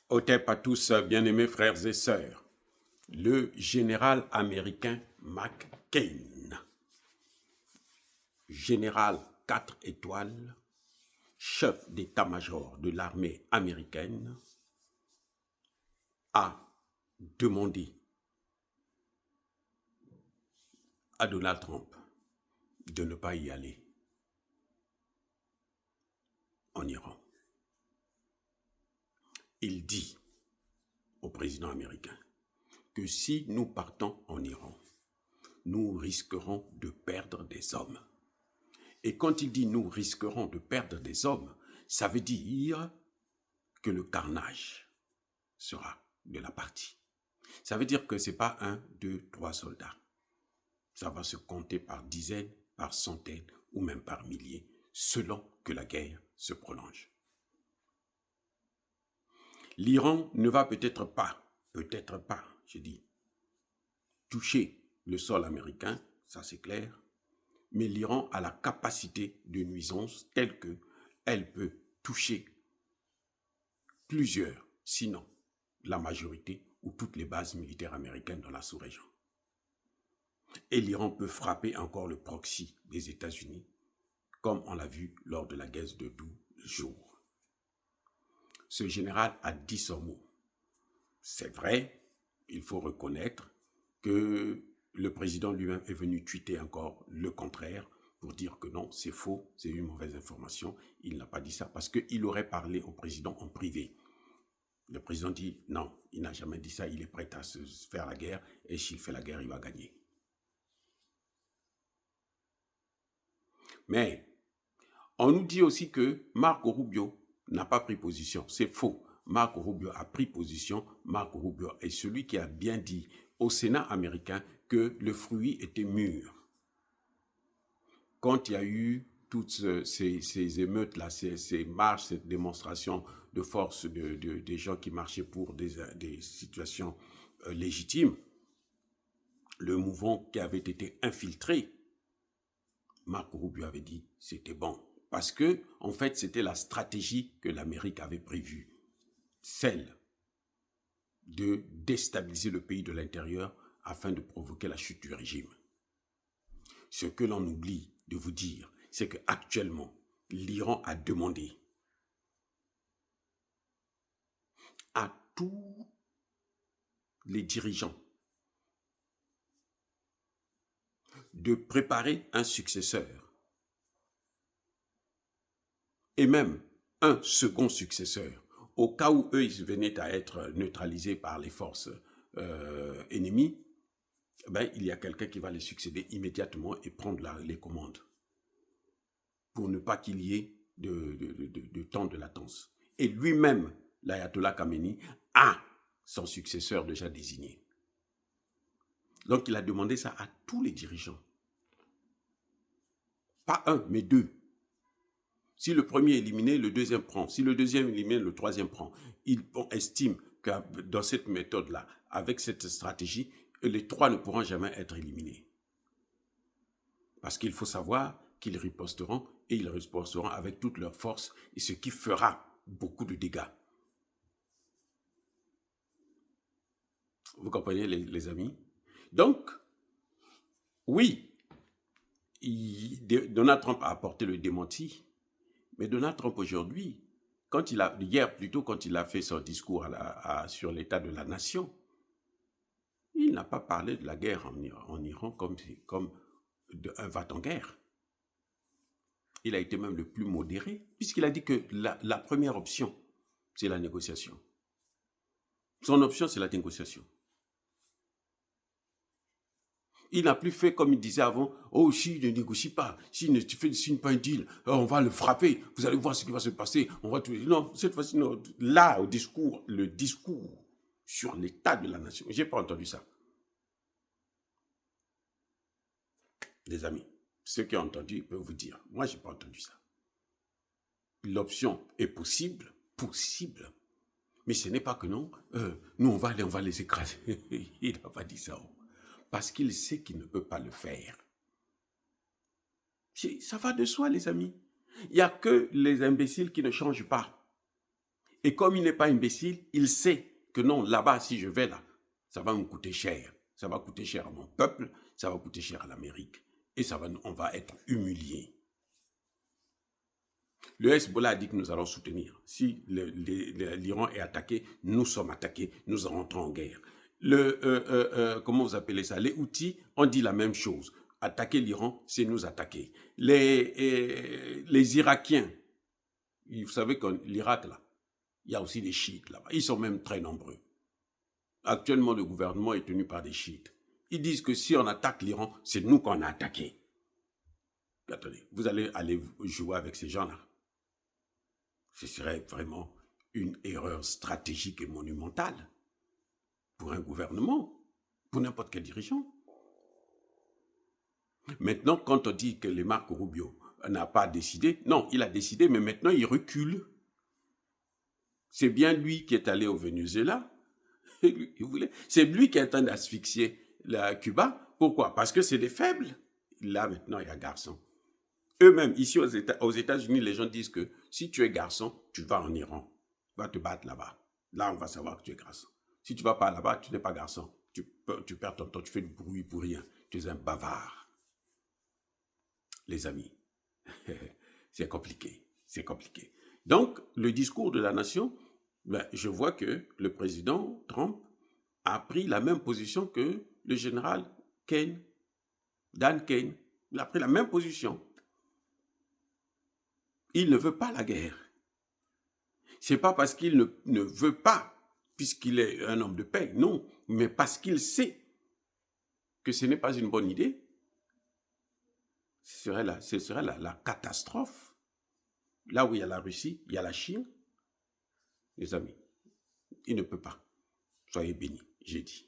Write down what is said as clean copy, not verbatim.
Otep à tous, bien-aimés frères et sœurs. Le général américain McCain, général 4 étoiles, chef d'état-major de l'armée américaine, a demandé à Donald Trump de ne pas y aller en Iran. Il dit au président américain que si nous partons en Iran, nous risquerons de perdre des hommes. Et quand il dit nous risquerons de perdre des hommes, ça veut dire que le carnage sera de la partie. Ça veut dire que ce n'est pas 1, 2, 3 soldats. Ça va se compter par dizaines, par centaines ou même par milliers, selon que la guerre se prolonge. L'Iran ne va peut-être pas, je dis, toucher le sol américain, ça c'est clair, mais l'Iran a la capacité de nuisance telle qu'elle peut toucher plusieurs, sinon la majorité ou toutes les bases militaires américaines dans la sous-région. Et l'Iran peut frapper encore le proxy des États-Unis, comme on l'a vu lors de la guerre de 12 jours. Ce général a dit son mot. C'est vrai, il faut reconnaître que le président lui-même est venu tweeter encore le contraire pour dire que non, c'est faux, c'est une mauvaise information. Il n'a pas dit ça parce qu'il aurait parlé au président en privé. Le président dit non, il n'a jamais dit ça, il est prêt à se faire la guerre et s'il fait la guerre, il va gagner. Mais on nous dit aussi que Marco Rubio n'a pas pris position. C'est faux. Marco Rubio a pris position. Marco Rubio est celui qui a bien dit au Sénat américain que le fruit était mûr. Quand il y a eu toutes ces émeutes-là, ces marches, cette démonstration de force des gens qui marchaient pour des situations légitimes, le mouvement qui avait été infiltré, Marco Rubio avait dit c'était bon. Parce que, en fait, c'était la stratégie que l'Amérique avait prévue. Celle de déstabiliser le pays de l'intérieur afin de provoquer la chute du régime. Ce que l'on oublie de vous dire, c'est qu'actuellement, l'Iran a demandé à tous les dirigeants de préparer un successeur et même un second successeur au cas où eux, ils venaient à être neutralisés par les forces ennemies. Ben, il y a quelqu'un qui va les succéder immédiatement et prendre les commandes pour ne pas qu'il y ait de temps de latence. Et lui-même, l'ayatollah Khamenei, a son successeur déjà désigné. Donc, il a demandé ça à tous les dirigeants. Pas un, mais deux. Si le premier est éliminé, le deuxième prend. Si le deuxième est éliminé, le troisième prend. On estime que dans cette méthode-là, avec cette stratégie, les trois ne pourront jamais être éliminés. Parce qu'il faut savoir qu'ils riposteront et ils riposteront avec toute leur force et ce qui fera beaucoup de dégâts. Vous comprenez les amis? Donc, oui, Donald Trump a apporté le démenti, mais Donald Trump aujourd'hui, hier plutôt quand il a fait son discours sur l'état de la nation, il n'a pas parlé de la guerre en Iran comme un va-t-en-guerre. Il a été même le plus modéré, puisqu'il a dit que la première option, c'est la négociation. Son option, c'est la négociation. Il n'a plus fait comme il disait avant, oh, s'il ne négocie pas, s'il ne signe pas un deal, on va le frapper, vous allez voir ce qui va se passer, on va tout... Non, cette fois-ci, non. Là, le discours sur l'état de la nation, je n'ai pas entendu ça. Les amis, ceux qui ont entendu peuvent vous dire, moi, je n'ai pas entendu ça. L'option est possible, mais ce n'est pas que non, nous, on va aller, on va les écraser. Il n'a pas dit ça. Parce qu'il sait qu'il ne peut pas le faire. Ça va de soi, les amis. Il n'y a que les imbéciles qui ne changent pas. Et comme il n'est pas imbécile, il sait que non, là-bas, si je vais là, ça va me coûter cher. Ça va coûter cher à mon peuple, ça va coûter cher à l'Amérique. Et on va être humiliés. Le Hezbollah a dit que nous allons soutenir. Si l'Iran est attaqué, nous sommes attaqués, nous rentrons en guerre. Comment vous appelez ça? Les Houthis ont dit la même chose. Attaquer l'Iran, c'est nous attaquer. Les Irakiens, vous savez que l'Irak, là, il y a aussi des chiites là-bas. Ils sont même très nombreux. Actuellement, le gouvernement est tenu par des chiites. Ils disent que si on attaque l'Iran, c'est nous qu'on a attaqué. Attendez, vous allez aller jouer avec ces gens-là. Ce serait vraiment une erreur stratégique et monumentale pour un gouvernement, pour n'importe quel dirigeant. Maintenant, quand on dit que les Marco Rubio n'a pas décidé, non, il a décidé, mais maintenant il recule. C'est bien lui qui est allé au Venezuela. C'est lui qui est en train d'asphyxier Cuba. Pourquoi? Parce que c'est des faibles. Là, maintenant, il y a garçon. Eux-mêmes, ici aux États-Unis, les gens disent que si tu es garçon, tu vas en Iran. Tu vas te battre là-bas. Là, on va savoir que tu es garçon. Si tu ne vas pas là-bas, tu n'es pas garçon. Tu perds ton temps, tu fais du bruit pour rien. Tu es un bavard. Les amis, c'est compliqué. C'est compliqué. Donc, le discours de la nation, je vois que le président Trump a pris la même position que le général Kane, Dan Kane. Il a pris la même position. Il ne veut pas la guerre. Ce n'est pas parce qu'il ne veut pas, puisqu'il est un homme de paix, non, mais parce qu'il sait que ce n'est pas une bonne idée. Ce serait la catastrophe. Là où il y a la Russie, il y a la Chine. Les amis, il ne peut pas. Soyez bénis, j'ai dit.